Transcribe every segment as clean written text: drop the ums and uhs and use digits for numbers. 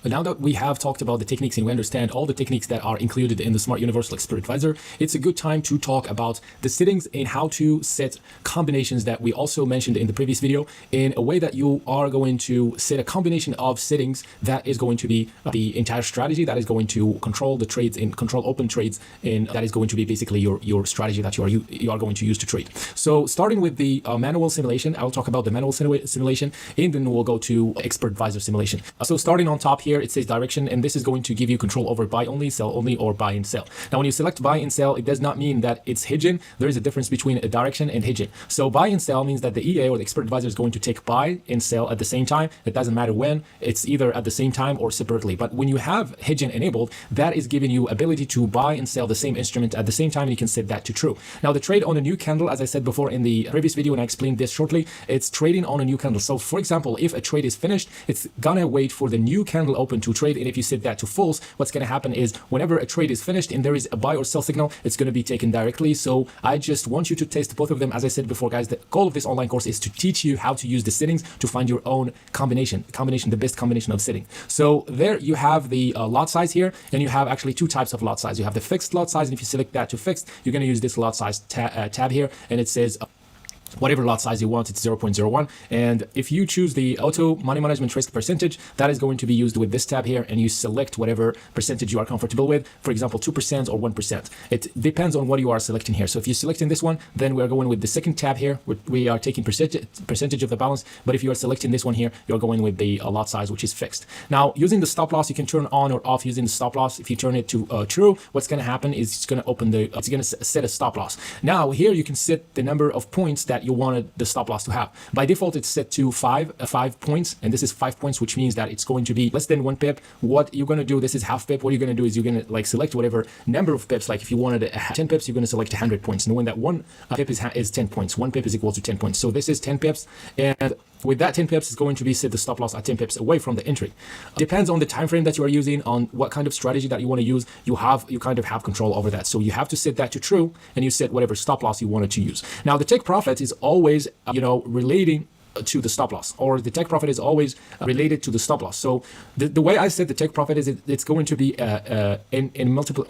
Now that we have talked about the techniques and we understand all the techniques that are included in the Smart Universal Expert Advisor, it's a good time to talk about the settings and how to set combinations that we also mentioned in the previous video in a way that you are going to set a combination of settings that is going to be the entire strategy, that is going to control the trades and control open trades, and that is going to be basically your strategy that you are going to use to trade. So starting with the manual simulation, I'll talk about the manual simulation, and then we'll go to Expert Advisor simulation. So starting on top here, it says direction, and this is going to give you control over buy only, sell only, or buy and sell. Now, when you select buy and sell, it does not mean that it's hidden. There is a difference between a direction and hidden. So buy and sell means that the EA or the Expert Advisor is going to take buy and sell at the same time. It doesn't matter when, it's either at the same time or separately. But when you have hidden enabled, that is giving you ability to buy and sell the same instrument at the same time, and you can set that to true. Now, the trade on a new candle, as I said before in the previous video, and I explained this shortly, it's trading on a new candle. So for example, if a trade is finished, it's gonna wait for the new candle open to trade. And if you set that to false, what's gonna happen is whenever a trade is finished and there is a buy or sell signal, it's gonna be taken directly. So I just want you to test both of them. As I said before, guys, the goal of this online course is to teach you how to use the settings to find your own combination, the best combination of setting. So there you have the lot size here, and you have actually two types of lot size. You have the fixed lot size, and if you select that to fixed, you're gonna use this lot size tab here, and it says whatever lot size you want, it's 0.01. And if you choose the auto money management risk percentage, that is going to be used with this tab here, and you select whatever percentage you are comfortable with, for example 2% or 1%. It depends on what you are selecting here. So if you're selecting this one, then we're going with the second tab here. We are taking percentage of the balance, but if you are selecting this one here, you're going with the lot size, which is fixed. Now, using the stop loss, you can turn on or off using the stop loss. If you turn it to true, what's going to happen is it's going to open it's going to set a stop loss. Now here you can set the number of points that you wanted the stop loss to have. By default, it's set to 5 points, and this is 5 points, which means that it's going to be less than 1 pip. What you're going to do, this is half pip. What you're going to do is you're going to like select whatever number of pips. Like if you wanted 10 pips, you're going to select 100 points, knowing that 1 pip is 10 points. 1 pip is equal to 10 points. So this is 10 pips, and with that 10 pips, it's going to be set the stop loss at 10 pips away from the entry. Depends on the time frame that you are using, on what kind of strategy that you want to use. You kind of have control over that. So you have to set that to true, and you set whatever stop loss you wanted to use. Now, the take profit is always, relating to the stop loss, or the take profit is always related to the stop loss. So the way I set the take profit is it's going to be in multiple.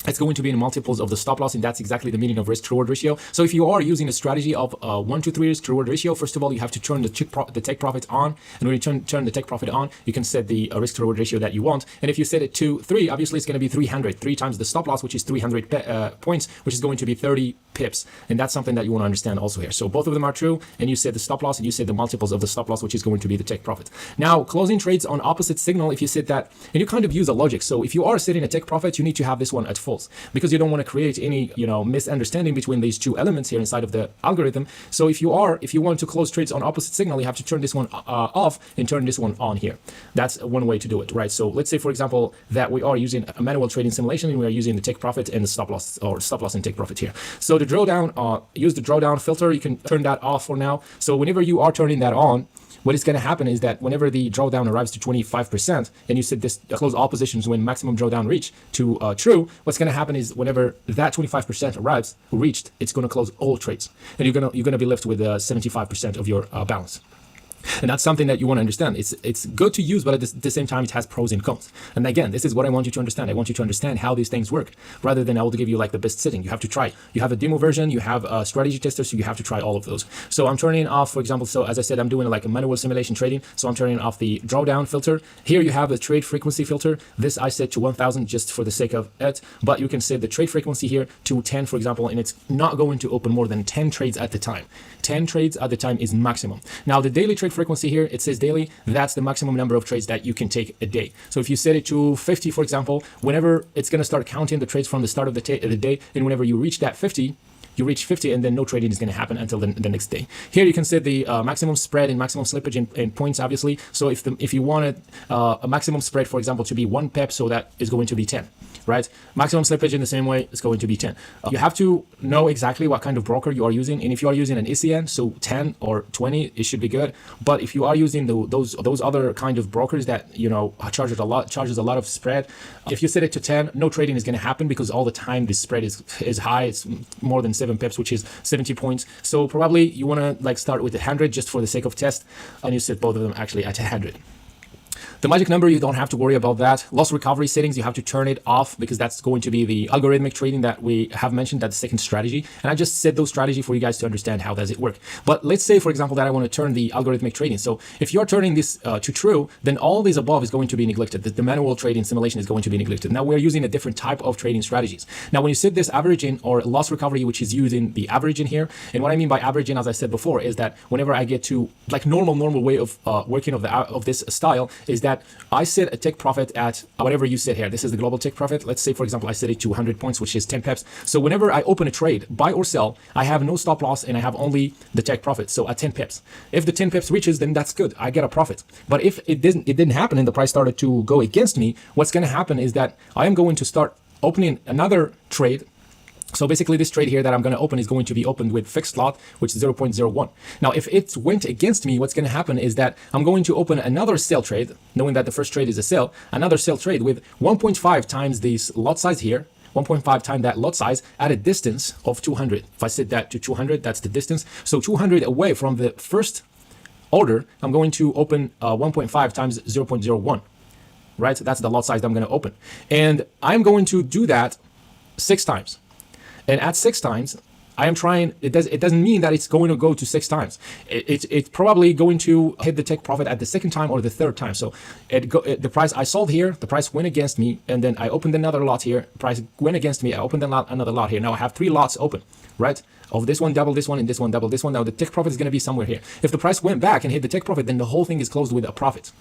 It's going to be in multiples of the stop loss, and that's exactly the meaning of risk to reward ratio. So if you are using a strategy of 1 to 3 risk to reward ratio, first of all, you have to turn the take profit on, and when you turn the take profit on, you can set the risk to reward ratio that you want. And if you set it to 3, obviously it's going to be 300, 3 times the stop loss, which is 300 points, which is going to be 30 pips, and that's something that you want to understand also here. So both of them are true, and you set the stop loss, and you set the multiples of the stop loss, which is going to be the take profit. Now, closing trades on opposite signal, if you set that, and you kind of use a logic. So if you are setting a take profit, you need to have this one at full, because you don't want to create any misunderstanding between these two elements here inside of the algorithm. So if you want to close trades on opposite signal, you have to turn this one off and turn this one on here. That's one way to do it, right? So let's say, for example, that we are using a manual trading simulation, and we are using the take profit and the stop loss, or stop loss and take profit here. So the drawdown, use the drawdown filter. You can turn that off for now. So whenever you are turning that on, what is going to happen is that whenever the drawdown arrives to 25%, and you set this close all positions when maximum drawdown reach to true, what's going to happen is whenever that 25% arrives, reached, it's going to close all trades, and you're going to be left with 75% of your balance. And that's something that you want to understand. It's good to use, but at the same time, it has pros and cons. And again, this is what I want you to understand. I want you to understand how these things work, rather than I will give you like the best setting. You have to try. You have a demo version, you have a strategy tester, so you have to try all of those. So I'm turning off, for example, so as I said, I'm doing like a manual simulation trading. So I'm turning off the drawdown filter. Here you have the trade frequency filter. This I set to 1000 just for the sake of it, but you can set the trade frequency here to 10, for example, and it's not going to open more than 10 trades at the time. 10 trades at the time is maximum. Now the daily trade frequency here, it says daily, that's the maximum number of trades that you can take a day. So if you set it to 50, for example, whenever it's going to start counting the trades from the start of the day, and whenever you reach that 50, you reach 50, and then no trading is going to happen until the next day. Here you can set the maximum spread and maximum slippage in points, obviously. So if you wanted a maximum spread, for example, to be 1 pip, so that is going to be 10. Right? Maximum slippage in the same way is going to be 10. You have to know exactly what kind of broker you are using, and if you are using an ECN, so 10 or 20, it should be good. But if you are using those other kind of brokers that charges a lot of spread, if you set it to 10, no trading is going to happen, because all the time the spread is high. It's more than 7 pips, which is 70 points. So probably you want to like start with 100 just for the sake of test, and you set both of them actually at 100. The magic number, you don't have to worry about that. Loss recovery settings, you have to turn it off because that's going to be the algorithmic trading that we have mentioned, that the second strategy. And I just set those strategy for you guys to understand how does it work. But let's say, for example, that I want to turn the algorithmic trading. So if you're turning this to true, then all these above is going to be neglected. The manual trading simulation is going to be neglected. Now we're using a different type of trading strategies. Now, when you set this averaging or loss recovery, which is using the averaging here, and what I mean by averaging, as I said before, is that whenever I get to like normal way of working of this style is that I set a take profit at whatever you set here. This is the global take profit. Let's say, for example, I set it to 100 points, which is 10 pips. So whenever I open a trade, buy or sell, I have no stop loss and I have only the take profit. So at 10 pips, if the 10 pips reaches, then that's good. I get a profit. But if it didn't happen and the price started to go against me, what's going to happen is that I am going to start opening another trade. So basically this trade here that I'm going to open is going to be opened with fixed lot, which is 0.01. Now, if it went against me, what's going to happen is that I'm going to open another sell trade, knowing that the first trade is a sell, another sell trade with 1.5 times this lot size here, 1.5 times that lot size at a distance of 200. If I set that to 200, that's the distance. So 200 away from the first order, I'm going to open 1.5 times 0.01, right? That's the lot size that I'm going to open. And I'm going to do that 6 times. And at 6 times, I am trying, it doesn't mean that it's going to go to 6 times. It's probably going to hit the take profit at the second time or the third time. So the price I sold here, the price went against me, and then I opened another lot here. The price went against me, I opened another lot here. Now I have 3 lots open, right? Of this one, double this one, and this one, double this one. Now the take profit is going to be somewhere here. If the price went back and hit the take profit, then the whole thing is closed with a profit.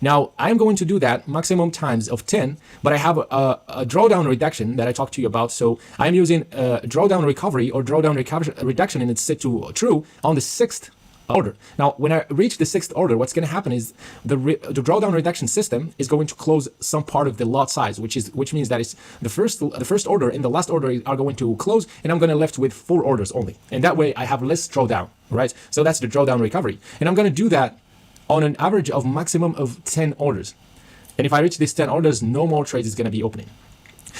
Now I'm going to do that maximum times of 10, but I have a drawdown reduction that I talked to you about. So I'm using drawdown recovery or drawdown reduction, and it's set to true on the 6th order. Now, when I reach the 6th order, what's going to happen is the drawdown reduction system is going to close some part of the lot size, which means that it's the first order and the last order are going to close, and I'm going to left with 4 orders only. And that way I have less drawdown, right? So that's the drawdown recovery. And I'm going to do that on an average of maximum of 10 orders. And if I reach these 10 orders, no more trades is going to be opening.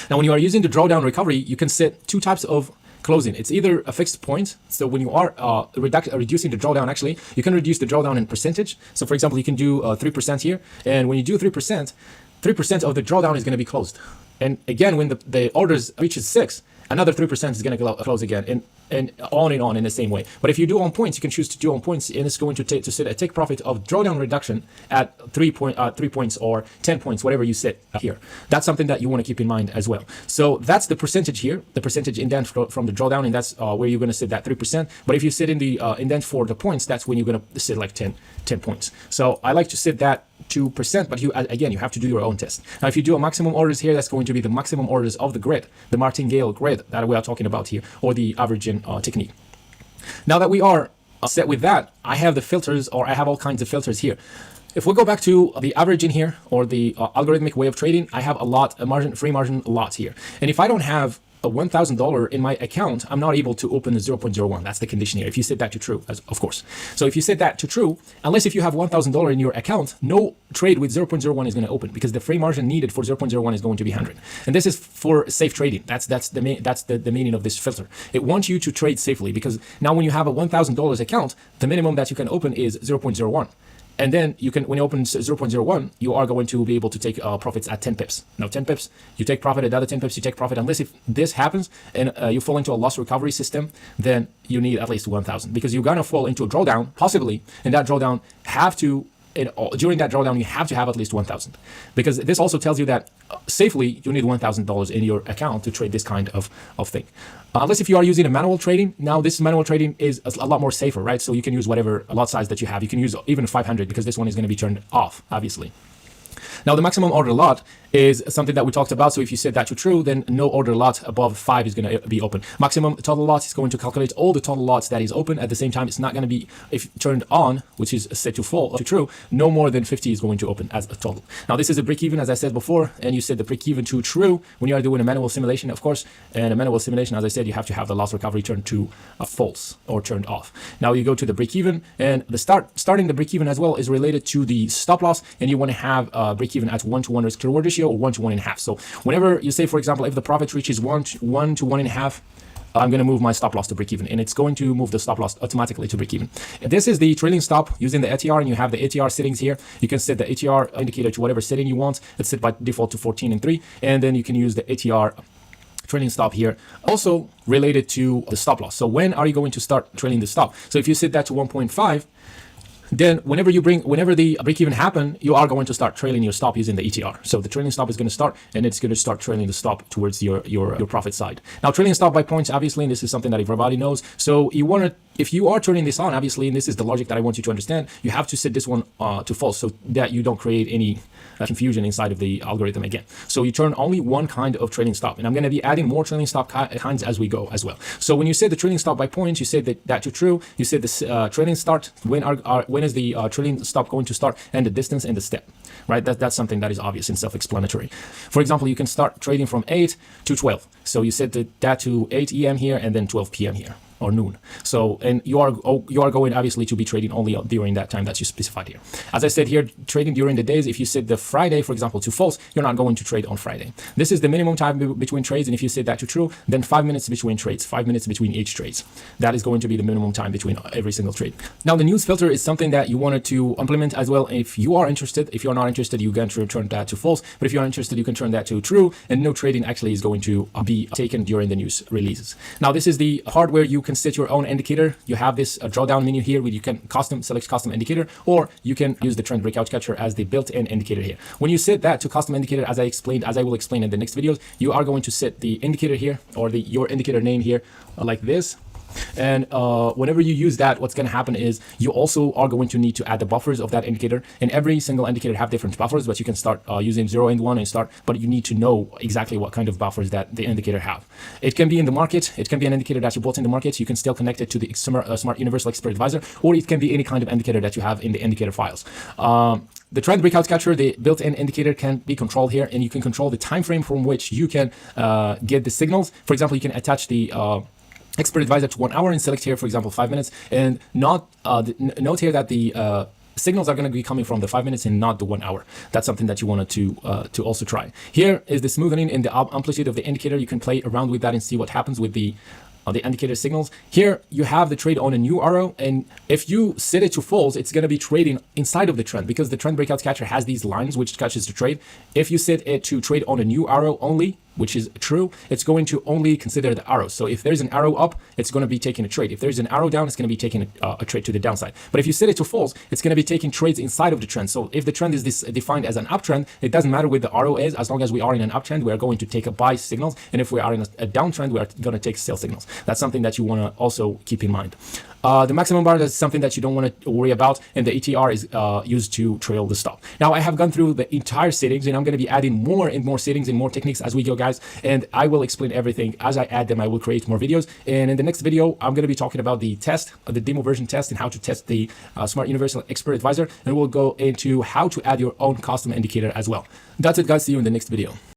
Now, when you are using the drawdown recovery, you can set 2 types of closing. It's either a fixed point. So when you are reducing the drawdown, actually, you can reduce the drawdown in percentage. So for example, you can do 3% here. And when you do 3%, 3% of the drawdown is going to be closed. And again, when the orders reaches 6, another 3% is going to close again, and on in the same way. But if you do on points, you can choose to do on points, and it's going to set a take profit of drawdown reduction at 3 points or 10 points, whatever you set here. That's something that you want to keep in mind as well. So that's the percentage here, the percentage indent from the drawdown, and that's where you're going to set that 3%. But if you set in the indent for the points, that's when you're going to set like 10 points. So I like to set that 2%, but you have to do your own test. Now, if you do a maximum orders here, that's going to be the maximum orders of the grid, the martingale grid that we are talking about here, or the averaging technique. Now that we are set with that, I have the filters, or I have all kinds of filters here. If we go back to the averaging here, or the algorithmic way of trading, I have a free margin lot here. And if I don't have a $1,000 in my account, I'm not able to open the 0.01. That's the condition here. If you set that to true, of course. So if you set that to true, unless if you have $1,000 in your account, no trade with 0.01 is going to open, because the free margin needed for 0.01 is going to be 100. And this is for safe trading. That's the meaning of this filter. It wants you to trade safely, because now when you have a $1,000 account, the minimum that you can open is 0.01. And then you can, when you open 0.01, you are going to be able to take profits at 10 pips. Now 10 pips, you take profit, at the other 10 pips, you take profit. Unless if this happens and you fall into a loss recovery system, then you need at least 1,000, because you're going to fall into a drawdown, possibly, and that drawdown during that drawdown, you have to have at least 1,000, because this also tells you that safely you need $1,000 in your account to trade this kind of thing. Unless if you are using a manual trading, now this manual trading is a lot more safer, right? So you can use whatever lot size that you have. You can use even 500, because this one is going to be turned off, obviously. Now the maximum order lot is something that we talked about. So if you set that to true, then no order lot above 5 is going to be open. Maximum total lots is going to calculate all the total lots that is open. At the same time, it's not going to be, if turned on, which is set to true, no more than 50 is going to open as a total. Now this is a break even, as I said before, and you set the break even to true when you are doing a manual simulation, of course. And a manual simulation, as I said, you have to have the loss recovery turned to false or turned off. Now you go to the break even, and the starting the break even as well is related to the stop loss, and you want to have break even at 1-to-1 risk to reward ratio, or 1 to 1.5. So whenever you say, for example, if the profit reaches 1 to 1.5 I'm going to move my stop loss to break even, and it's going to move the stop loss automatically to break even. This is the trailing stop using the ATR, and you have the ATR settings here. You can set the ATR indicator to whatever setting you want. It's set by default to 14 and 3, and then you can use the ATR trailing stop here, also related to the stop loss. So when are you going to start trailing the stop? So if you set that to 1.5, then whenever the break even happen, you are going to start trailing your stop using the ETR. So the trailing stop is going to start, and it's going to start trailing the stop towards your profit side. Now, trailing stop by points, obviously, and this is something that everybody knows. So you want to, if you are turning this on, obviously, and this is the logic that I want you to understand, you have to set this one to false so that you don't create any confusion inside of the algorithm again. So you turn only one kind of trailing stop, and I'm going to be adding more trailing stop kinds as we go as well. So when you set the trailing stop by points, you set that to true. You set this trailing start, when is the trailing stop going to start, and the distance and the step, right? That's something that is obvious and self-explanatory. For example, you can start trading from 8 to 12. So you set that to 8 EM here and then 12 PM here, or noon. So, and you are going obviously to be trading only during that time that you specified here. As I said here, trading during the days, if you set the Friday, for example, to false, you're not going to trade on Friday. This is the minimum time between trades, and if you set that to true, then 5 minutes between trades, 5 minutes between each trades. That is going to be the minimum time between every single trade. Now, the news filter is something that you wanted to implement as well. If you are interested, if you're not interested, you can turn that to false. But if you're interested, you can turn that to true, and no trading actually is going to be taken during the news releases. Now, this is the part where you can set your own indicator. You have this drawdown menu here where you can select custom indicator, or you can use the trend breakout catcher as the built-in indicator here. When you set that to custom indicator, as I will explain in the next videos, you are going to set the indicator here, or your indicator name here, like this. And whenever you use that, what's going to happen is you also are going to need to add the buffers of that indicator, and every single indicator have different buffers, but you can start using 0 and 1 and start, but you need to know exactly what kind of buffers that the indicator have. It can be in the market, it can be an indicator that you bought in the market, you can still connect it to the Smart Universal Expert Advisor, or it can be any kind of indicator that you have in the indicator files. The trend breakout catcher, the built-in indicator, can be controlled here, and you can control the time frame from which you can get the signals. For example, you can attach the Expert Advisor to 1 hour and select here, for example, 5 minutes, and note here that the signals are going to be coming from the 5 minutes and not the 1 hour. That's something that you wanted to also try. Here is the smoothing in the amplitude of the indicator. You can play around with that and see what happens with the indicator signals. Here you have the trade on a new arrow, and if you set it to false, it's going to be trading inside of the trend, because the trend breakout catcher has these lines which catches the trade. If you set it to trade on a new arrow only, which is true, it's going to only consider the arrows. So if there's an arrow up, it's going to be taking a trade. If there's an arrow down, it's going to be taking a trade to the downside. But if you set it to false, it's going to be taking trades inside of the trend. So if the trend is defined as an uptrend, it doesn't matter where the arrow is. As long as we are in an uptrend, we are going to take a buy signals. And if we are in a downtrend, we are going to take sell signals. That's something that you want to also keep in mind. The maximum bar is something that you don't want to worry about, and the ETR is used to trail the stop. Now, I have gone through the entire settings, and I'm going to be adding more and more settings and more techniques as we go, guys. And I will explain everything as I add them. I will create more videos. And in the next video, I'm going to be talking about the test, the demo version test, and how to test the Smart Universal Expert Advisor. And we'll go into how to add your own custom indicator as well. That's it, guys. See you in the next video.